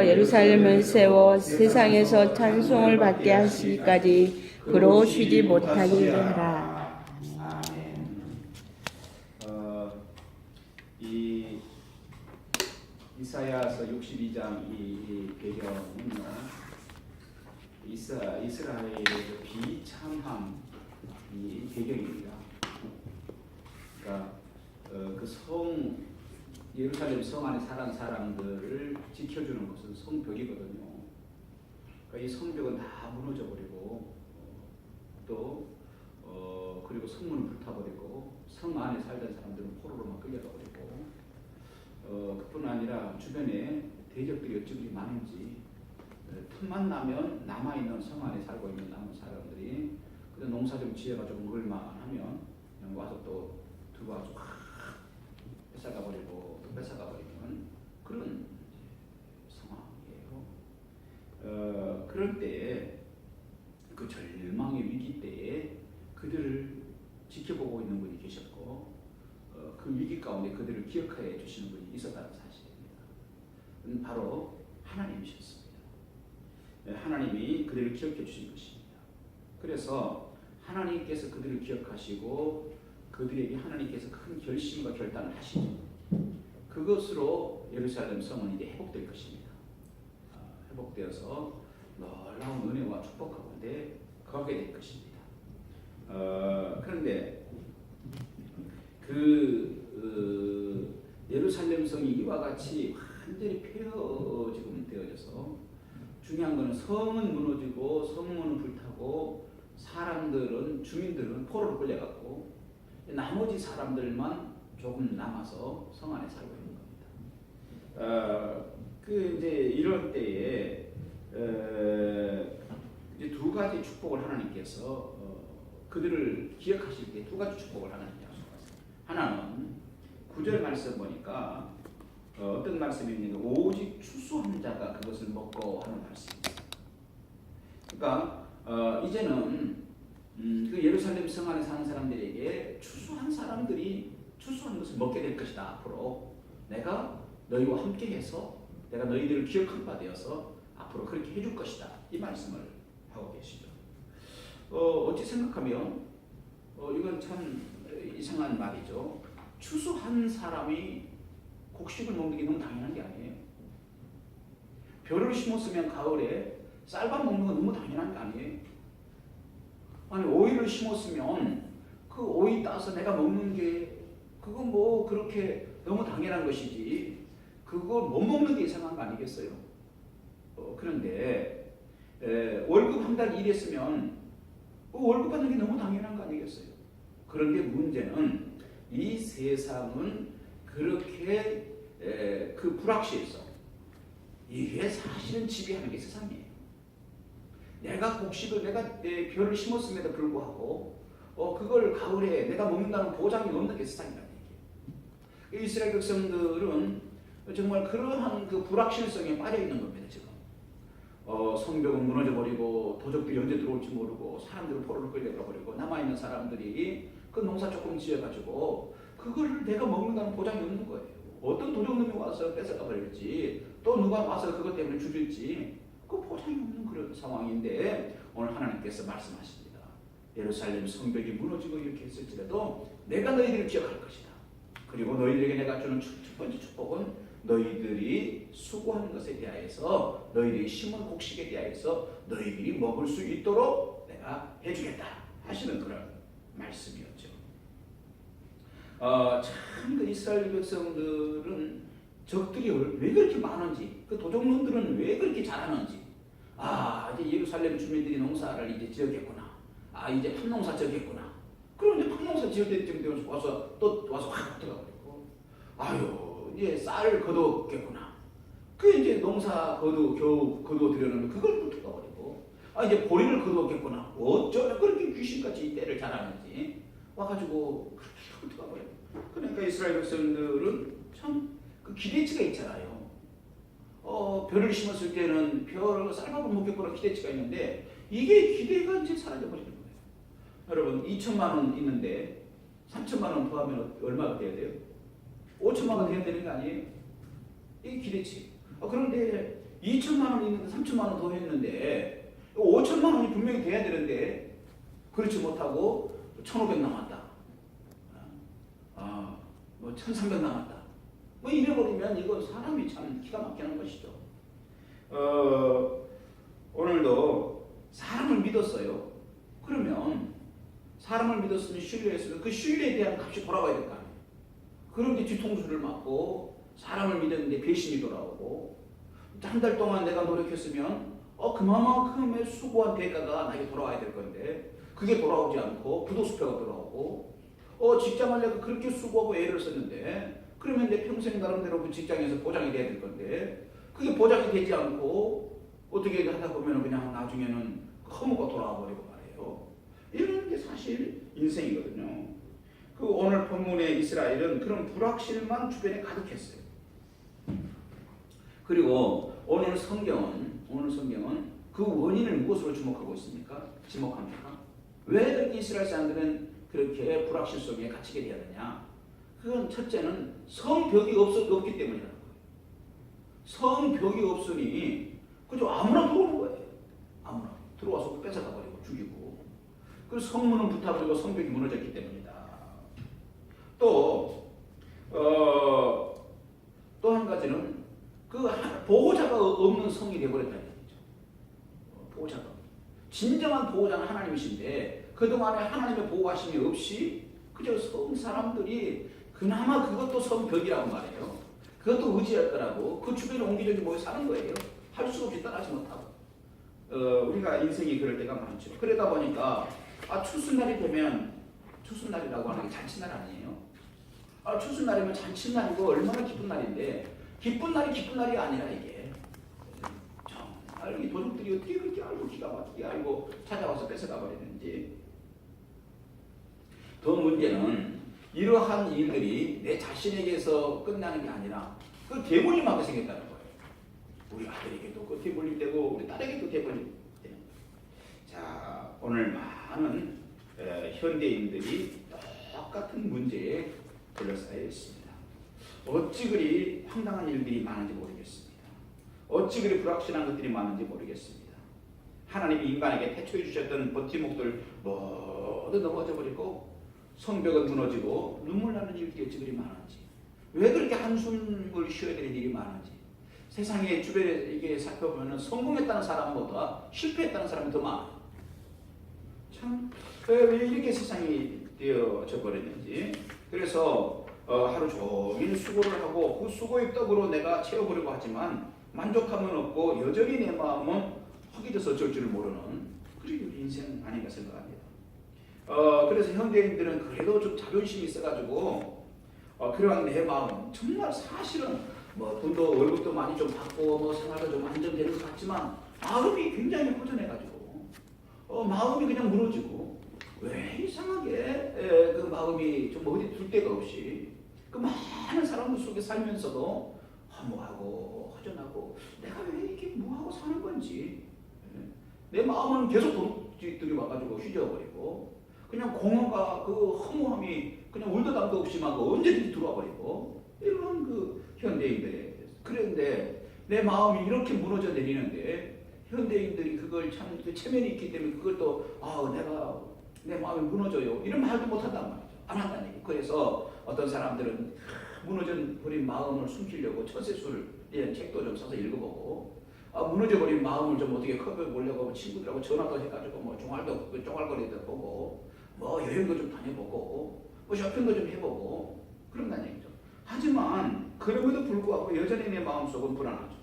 위하여 예루살렘을 세워 세상에서 찬송을 받게 하시기까지 그로 쉬지 못하게 하라. 아멘. 이 이사야서 62장 이 배경은요, 이스라엘의 비참함 이 배경입니다. 그러니까 예루살렘 성 안에 살았던 사람들을 지켜주는 것은 성벽이거든요. 그러니까 이 성벽은 다 무너져 버리고 또 그리고 성문은 불타버리고 성 안에 살던 사람들은 포로로만 끌려가 버리고 그뿐 아니라 주변에 대적들이 어찌 많은지 틈만 나면 남아있는 성 안에 살고 있는 남은 사람들이 그냥 농사 좀 지어가지고 먹을만 하면 그냥 와서 또 들어와서 뺏어가 버리고 또 뺏어가 버리는 그런 상황이에요. 그럴 때 그 절망의 위기 때에 그들을 지켜보고 있는 분이 계셨고 그 위기 가운데 그들을 기억하여 주시는 분이 있었다는 사실입니다. 바로 하나님이셨습니다. 하나님이 그들을 기억해 주신 것입니다. 그래서 하나님께서 그들을 기억하시고 그들에게 하나님께서 큰 결심과 결단을 하시죠. 그것으로 예루살렘 성은 이제 회복될 것입니다. 회복되어서 놀라운 은혜와 축복 가운데 거하게 될 것입니다. 그런데 예루살렘 성이 이와 같이 완전히 폐허 지금 되어져서 중요한 것은 성은 무너지고 성문은 불타고 사람들은 주민들은 포로로 끌려갔고 나머지 사람들만 조금 남아서 성 안에 살고 있는 겁니다. 이제 이럴 때에 이제 두 가지 축복을 하나님께서 그들을 기억하실 때 두 가지 축복을 하나님 약속하세요. 하나는 9절 말씀 보니까 어떤 말씀입니까? 오직 추수한 자가 그것을 먹고 하는 말씀입니다. 그러니까 이제는 그 예루살렘 성 안에 사는 사람들에게 추수한 사람들이 추수한 것을 먹게 될 것이다. 앞으로 내가 너희와 함께해서 내가 너희들을 기억한 바 되어서 앞으로 그렇게 해줄 것이다. 이 말씀을 하고 계시죠. 어찌 생각하면 이건 참 이상한 말이죠. 추수한 사람이 곡식을 먹는 게 너무 당연한 게 아니에요. 벼를 심었으면 가을에 쌀밥 먹는 건 너무 당연한 게 아니에요. 아니 오이를 심었으면 그 오이 따서 내가 먹는 게 그거 뭐 그렇게 너무 당연한 것이지 그걸 못 먹는 게 이상한 거 아니겠어요? 그런데 월급 한 달 일했으면 그 월급 받는 게 너무 당연한 거 아니겠어요? 그런데 문제는 이 세상은 그렇게 그 불확실성 이게 사실은 지배하는 게 세상이에요. 내가 곡식을 내가 내 벼를 심었음에도 불구하고 그걸 가을에 내가 먹는다는 보장이 없는 게 세상이라는 얘기예요. 이스라엘 백성들은 정말 그러한 그 불확실성에 빠져 있는 겁니다. 지금 성벽은 무너져 버리고 도적들이 언제 들어올지 모르고 사람들은 포로로 끌려가 버리고 남아 있는 사람들이 그 농사 조금 지어가지고 그걸 내가 먹는다는 보장이 없는 거예요. 어떤 도적놈이 와서 뺏어가 버릴지 또 누가 와서 그것 때문에 죽일지 그 보장이 없는 그런 상황인데 오늘 하나님께서 말씀하십니다. 예루살렘 성벽이 무너지고 이렇게 했을지라도 내가 너희들을 기억할 것이다. 그리고 너희들에게 내가 주는 첫 번째 축복은 너희들이 수고하는 것에 대하여서 너희들이 심은 곡식에 대하여서 너희들이 먹을 수 있도록 내가 해주겠다 하시는 그런 말씀이었죠. 참 그 이스라엘 백성들은 적들이 왜 그렇게 많은지 그 도적놈들은 왜 그렇게 잘하는지 이제 예루살렘 주민들이 농사를 이제 지었겠구나. 이제 팥농사 지었겠구나. 그럼 이제 팥농사 지을 때쯤 되면 와서 확 들어가고 이제 쌀을 거두었겠구나. 그 이제 농사 겨우 거두어들였는데 그걸 또 들어가버리고 이제 보리를 거두었겠구나. 어쩌면 그렇게 귀신같이 때를 잘하는지 와가지고 그렇게 들어가버려요. 그러니까 이스라엘 백성들은 참 그 기대치가 있잖아요. 벼를 심었을 때는 쌀밥을 먹겠구나 기대치가 있는데 이게 기대가 이제 사라져버리는 거예요. 여러분 2천만 원 있는데 3천만 원 더하면 얼마가 돼야 돼요? 5천만 원 돼야 되는 거 아니에요? 이게 기대치. 그런데 2천만 원 있는데 3천만 원 더 했는데 5천만 원이 분명히 돼야 되는데 그렇지 못하고 1,500 남았다. 뭐 1,300 남았다. 뭐 이래버리면 이건 사람이 참 기가 막히는 것이죠. 오늘도 사람을 믿었어요. 그러면 사람을 믿었으면 신뢰했으면 그 신뢰에 대한 값이 돌아와야 될 거 아니에요. 그런데 뒤통수를 맞고 사람을 믿었는데 배신이 돌아오고 한 달 동안 내가 노력했으면 그만큼의 수고한 대가가 나에게 돌아와야 될 건데 그게 돌아오지 않고 부도수표가 돌아오고 직장을 내가 그렇게 수고하고 애를 썼는데 그러면 내 평생 나름대로 그 직장에서 보장이 돼야 될 건데 그게 보장이 되지 않고 어떻게 하다 보면 그냥 나중에는 허무가 돌아와 버리고 말이에요. 이런 게 사실 인생이거든요. 그 오늘 본문의 이스라엘은 그런 불확실만 주변에 가득했어요. 그리고 오늘 성경은 그 원인을 무엇으로 주목하고 있습니까? 지목합니까? 왜 그렇게 이스라엘 사람들은 그렇게 불확실 속에 갇히게 되었느냐? 그건 첫째는 성벽이 없기 때문이라는 거예요. 성벽이 없으니 그저 아무나 들어오는 거예요. 아무나 들어와서 뺏어가 버리고 죽이고. 그래서 성문은 붙어버리고 성벽이 무너졌기 때문이다. 또 한 가지는 그 보호자가 없는 성이 되어버렸다는 얘기죠. 보호자가. 진정한 보호자는 하나님이신데 그동안에 하나님의 보호하심이 없이 그저 성 사람들이 그나마 그것도 성벽이라고 말해요. 그것도 의지할 거라고 그 주변에 옹기종기 모여 사는 거예요. 할 수 없이 떠나지 못하고. 우리가 인생이 그럴 때가 많죠. 그러다 보니까 추수날이 되면 추수날이라고 하는 게 잔치날 아니에요. 추수날이면 잔치날이고 얼마나 기쁜 날인데 기쁜 날이 아니라 이게 정말 이 도둑들이 어떻게 그렇게 알고 기가 막히게 알고 찾아와서 뺏어가 버리는지. 더 문제는 이러한 일들이 내 자신에게서 끝나는 게 아니라 그 대본이 생겼다는 거예요. 우리 아들에게도 그 대본이 되고 우리 딸에게도 대본이 되는 거예요. 자, 오늘 많은 현대인들이 똑같은 문제에 둘러싸여 있습니다. 어찌 그리 황당한 일들이 많은지 모르겠습니다. 어찌 그리 불확실한 것들이 많은지 모르겠습니다. 하나님이 인간에게 태초해 주셨던 버팀목들 모두 넘어져 버리고 성벽은 무너지고 눈물 나는 일들이 어찌 그리 많은지, 왜 그렇게 한숨을 쉬어야 되는 일이 많은지, 세상에 주변에 이게 살펴보면 성공했다는 사람보다 실패했다는 사람이 더 많아요. 참, 왜 이렇게 세상이 되어져 버렸는지. 그래서 하루 종일 수고를 하고 그 수고의 떡으로 내가 채워보려고 하지만 만족함은 없고 여전히 내 마음은 허기져서 어쩔 줄을 모르는 그런 인생 아닌가 생각합니다. 그래서 현대인들은 그래도 좀 자존심이 있어가지고 그러한 내 마음 정말 사실은 뭐 돈도 월급도 많이 좀 받고 뭐 생활도 좀 안정되는 것 같지만 마음이 굉장히 허전해가지고 마음이 그냥 무너지고 왜 이상하게 그 마음이 좀 어디 둘 데가 없이 그 많은 사람들 속에 살면서도 허무하고 허전하고 내가 왜 이렇게 뭐하고 사는 건지 내 마음은 계속 도둑들이 와가지고 휘저어버리고 그냥 공허가 그 허무함이 그냥 울도 담도 없이 막 언제든지 들어와 버리고 이런 그 현대인들에 그런데 내 마음이 이렇게 무너져 내리는데 현대인들이 그걸 참 그 체면이 있기 때문에 그걸 또 내가 내 마음이 무너져요 이런 말도 못한단 말이죠. 안 한다는 얘기. 그래서 어떤 사람들은 무너져 버린 마음을 숨기려고 처세술 이런 책도 좀 써서 읽어보고 무너져 버린 마음을 좀 어떻게 커버보려고 친구들하고 전화도 해가지고 뭐 종알거리도 보고 뭐 여행도 좀 다녀보고 뭐 쇼핑도 좀 해보고 그런다는 얘기죠. 하지만 그럼에도 불구하고 여전히 내 마음속은 불안하죠.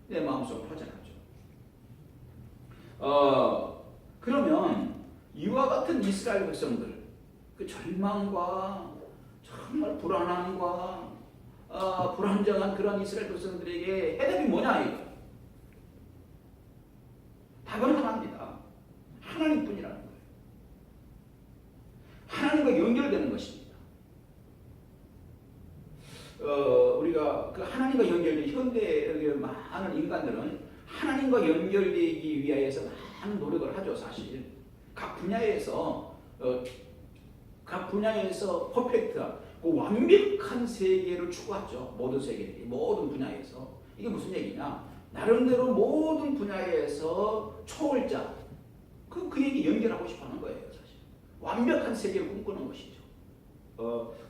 내 마음속은 허전하죠. 그러면 이와 같은 이스라엘 백성들 그 절망과 정말 불안함과 불안정한 그런 이스라엘 백성들에게 해답이 뭐냐 이거. 답은 하나입니다. 하나님뿐이라는 거예요. 하나님과 연결되는 것입니다. 우리가 그 하나님과 연결된 현대의 많은 인간들은 하나님과 연결되기 위하여서 많은 노력을 하죠. 사실 각 분야에서 퍼펙트한 그 완벽한 세계를 추구하죠. 모든 세계들이 모든 분야에서. 이게 무슨 얘기냐? 나름대로 모든 분야에서 초월자, 그에게 연결하고 싶어 하는 거예요, 사실. 완벽한 세계를 꿈꾸는 것이죠.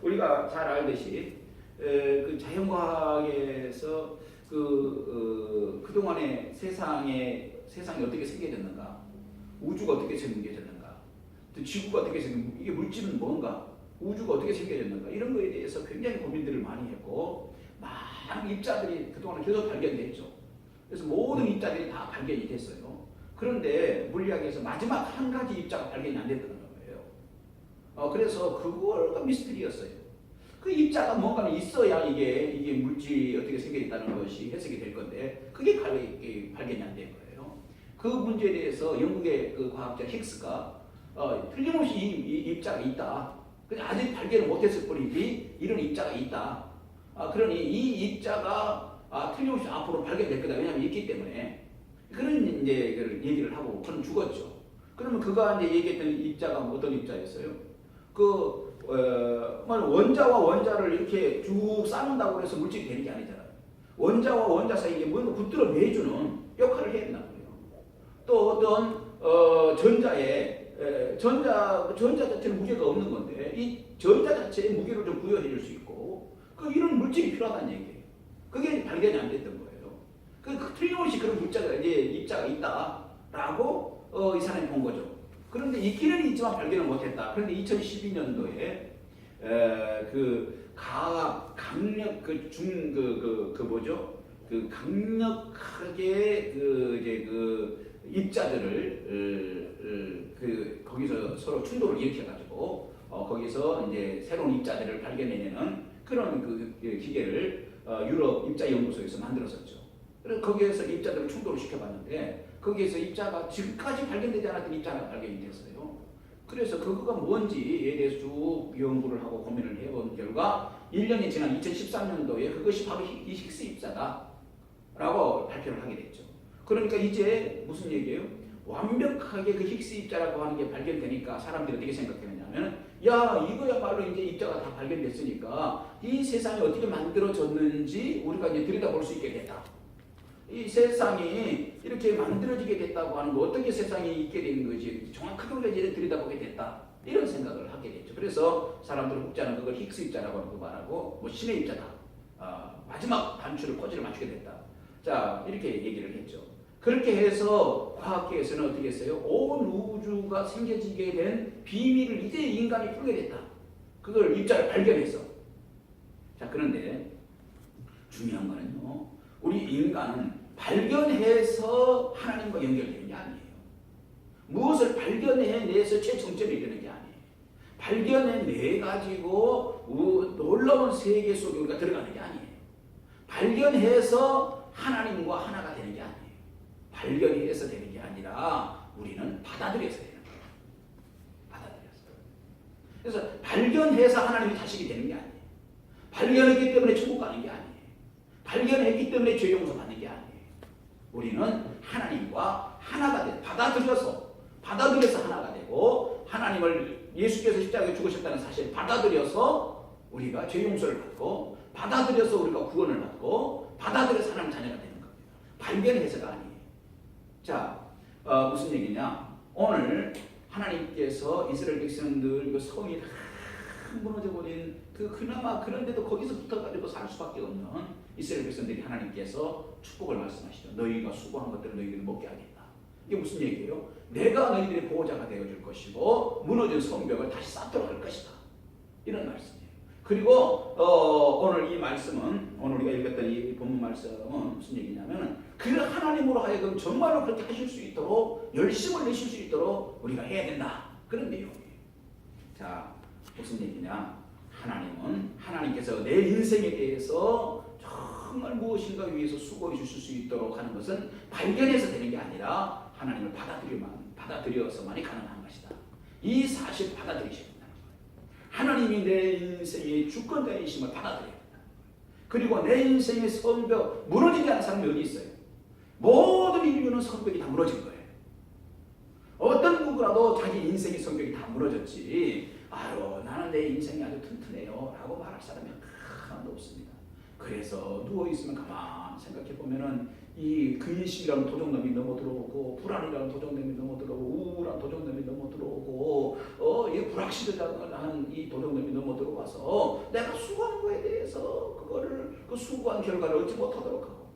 우리가 잘 알듯이, 그 자연과학에서 그동안에 세상이 어떻게 생겨졌는가, 우주가 어떻게 생겨졌는가, 또 지구가 어떻게 생겼는가, 이게 물질은 뭔가, 우주가 어떻게 생겨졌는가, 이런 거에 대해서 굉장히 고민들을 많이 했고, 많은 입자들이 그동안 계속 발견됐죠. 그래서 모든 입자들이 다 발견이 됐어요. 그런데 물리학에서 마지막 한 가지 입자가 발견이 안 됐다는 거예요. 그래서 그거가 미스터리였어요. 그 입자가 뭔가는 있어야 이게 물질이 어떻게 생겨있다는 것이 해석이 될 건데, 그게 발견이 안 된 거예요. 그 문제에 대해서 영국의 그 과학자 힉스가 틀림없이 이 입자가 있다. 근데 아직 발견을 못했을 뿐이지 이런 입자가 있다. 그러니 이 입자가 틀림없이 앞으로 발견될 거다. 왜냐하면 있기 때문에. 그런 이제 얘기를 하고 그는 죽었죠. 그러면 그가 이제 얘기했던 입자가 어떤 입자였어요? 원자와 원자를 이렇게 쭉 쌓는다고 해서 물질이 되는 게 아니잖아요. 원자와 원자 사이에 뭔가 붙들어 매주는 역할을 해야 된다는 거예요. 또 어떤 전자 자체는 무게가 없는 건데 이 전자 자체에 무게를 좀 부여해 줄 수 있고 이런 물질이 필요하다는 얘기예요. 그게 발견이 안 됐던 거예요. 틀림없이 그런 물자가 이제 입자가 있다라고 이 사람이 본 거죠. 그런데 있기는 있지만 발견을 못했다. 그런데 2012년도에 강력하게 입자들을 거기서 서로 충돌을 일으켜가지고 거기서 이제 새로운 입자들을 발견해내는 그런 기계를 유럽 입자연구소에서 만들었었죠. 그래서 거기에서 입자들을 충돌을 시켜봤는데 거기에서 입자가 지금까지 발견되지 않았던 입자가 발견이 됐어요. 그래서 그거가 뭔지에 대해서 쭉 연구를 하고 고민을 해본 결과 1년이 지난 2013년도에 그것이 바로 이 힉스 입자다라고 발표를 하게 됐죠. 그러니까 이제 무슨 얘기예요? 완벽하게 그 힉스 입자라고 하는 게 발견되니까 사람들이 어떻게 생각했냐면 야 이거야말로 이제 입자가 다 발견됐으니까 이 세상이 어떻게 만들어졌는지 우리가 이제 들여다볼 수 있게 됐다. 이 세상이 이렇게 만들어지게 됐다고 하는 거 어떻게 세상이 있게 된 거지 정확하게 우리가 이제 들여다보게 됐다. 이런 생각을 하게 됐죠. 그래서 사람들은 혹자는 그걸 힉스 입자라고 말하고 뭐 신의 입자다. 마지막 단추를 퍼즐을 맞추게 됐다. 자 이렇게 얘기를 했죠. 그렇게 해서 과학계에서는 어떻게 했어요? 온 우주가 생겨지게 된 비밀을 이제 인간이 풀게 됐다. 그걸 입자를 발견해서. 자 그런데 중요한 거는요. 우리 인간은 발견해서 하나님과 연결되는 게 아니에요. 무엇을 발견해내서 최정점에 이르는 게 아니에요. 발견해내가지고 놀라운 세계 속에 우리가 들어가는 게 아니에요. 발견해서 하나님과 하나가 되는 게 아니에요. 발견해서 되는 게 아니라 우리는 받아들여서 되는 거예요. 받아들여서. 그래서 발견해서 하나님의 자식이 되는 게 아니에요. 발견했기 때문에 천국 가는 게 아니에요. 발견했기 때문에 죄 용서 받는 게 아니에요. 우리는 하나님과 하나가 돼 받아들여서 하나가 되고 하나님을 예수께서 십자가에 죽으셨다는 사실을 받아들여서 우리가 죄 용서를 받고 받아들여서 우리가 구원을 받고 받아들여서 하나님 자녀가 되는 겁니다. 발견해서가 아니에요. 자, 무슨 얘기냐? 오늘 하나님께서 이스라엘 백성들 그 성이 다 무너져버린 그나마 그런데도 거기서 붙어가지고 살 수밖에 없는 이스라엘 백성들이 하나님께서 축복을 말씀하시죠. 너희가 수고한 것들을 너희들이 먹게 하겠다. 이게 무슨 얘기예요? 내가 너희들의 보호자가 되어줄 것이고 무너진 성벽을 다시 쌓도록 할 것이다. 이런 말씀이에요. 그리고 오늘 이 말씀은 오늘 우리가 읽었던 이 본문 말씀은 무슨 얘기냐면 그 하나님으로 하여금 정말로 그렇게 하실 수 있도록 열심을 내실 수 있도록 우리가 해야 된다. 그런 내용이에요. 자 무슨 얘기냐? 하나님께서 내 인생에 대해서 정말 무엇인가 위해서 수고해 주실 수 있도록 하는 것은 발견해서 되는 게 아니라 하나님을 받아들여서만이 가능한 것이다. 이 사실을 받아들이셔야 된다는 거예요. 하나님이 내 인생의 주권자이심을 받아들여야 된다는 거예요. 그리고 내 인생의 성벽 무너지지 않은 사람이 어디 있어요? 모든 인류는 성벽이 다 무너진 거예요. 어떤 누구라도 자기 인생의 성벽이 다 무너졌지 아유 나는 내 인생이 아주 튼튼해요 라고 말할 사람이 하나도 없습니다. 그래서 누워있으면 가만히 생각해보면은 이 근심이라는 도적놈이 넘어 들어오고 불안이라는 도적놈이 넘어 들어오고 우울한 도적놈이 넘어 들어오고 이 불확실하다는 이 도적놈이 넘어 들어와서 내가 수고한 거에 대해서 그 수고한 결과를 얻지 못하도록 하고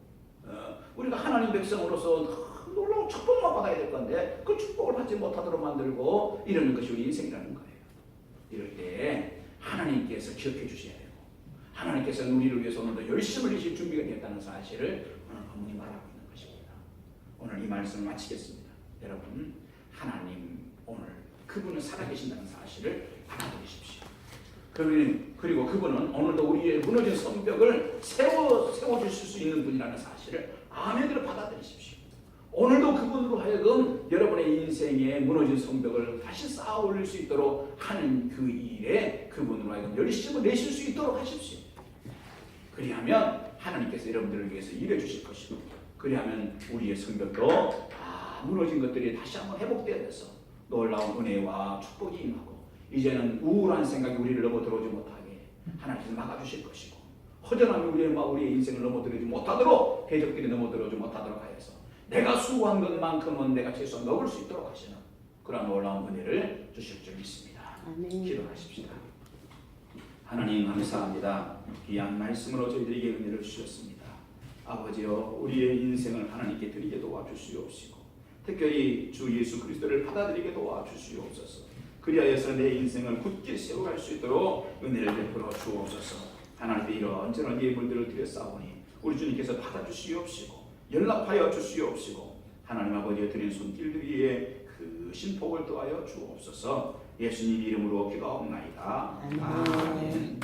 우리가 하나님 백성으로서 놀라운 축복만 받아야 될 건데 그 축복을 받지 못하도록 만들고 이러는 것이 우리 인생이라는 거예요. 이럴 때 하나님께서 기억해 주셔야 되고 하나님께서는 우리를 위해서 오늘도 열심을 내실 준비가 되었다는 사실을 오늘 본문이 말하고 있는 것입니다. 오늘 이 말씀을 마치겠습니다. 여러분 하나님 오늘 그분은 살아계신다는 사실을 받아들이십시오. 그리고 그분은 오늘도 우리의 무너진 성벽을 세워주실 수 있는 분이라는 사실을 아멘으로 받아들이십시오. 오늘도 그분으로 하여금 여러분의 인생의 무너진 성벽을 다시 쌓아 올릴 수 있도록 하는 그 일에 그분으로 하여금 열심을 내실 수 있도록 하십시오. 그리하면 하나님께서 여러분들을 위해서 일해 주실 것이고 그리하면 우리의 성벽도 무너진 것들이 다시 한번 회복되어 돼서 놀라운 은혜와 축복이 임하고 이제는 우울한 생각이 우리를 넘어 들어오지 못하게 하나님께서 막아주실 것이고 허전함이 우리의 인생을 넘어 들어오지 못하도록 대적들이 넘어 들어오지 못하도록 하여서 내가 수고한 것만큼은 내가 최소한 먹을 수 있도록 하시는 그런 놀라운 은혜를 주실 줄 믿습니다. 아멘. 기도하십시다. 하나님 감사합니다. 귀한 말씀으로 저희들에게 은혜를 주셨습니다. 아버지여 우리의 인생을 하나님께 드리게 도와주시옵시고 특별히 주 예수 그리스도를 받아들이게 도와주시옵소서. 그리하여서 내 인생을 굳게 세워갈 수 있도록 은혜를 베풀어 주옵소서. 하나님의 이런저런 예물들을 드렸사오니 우리 주님께서 받아주시옵시고 연락하여 주시옵시고 하나님 아버지의 드린 손길들 위에 그 신복을 더하여 주옵소서. 예수님 이름으로 기도하옵나이다. 아멘.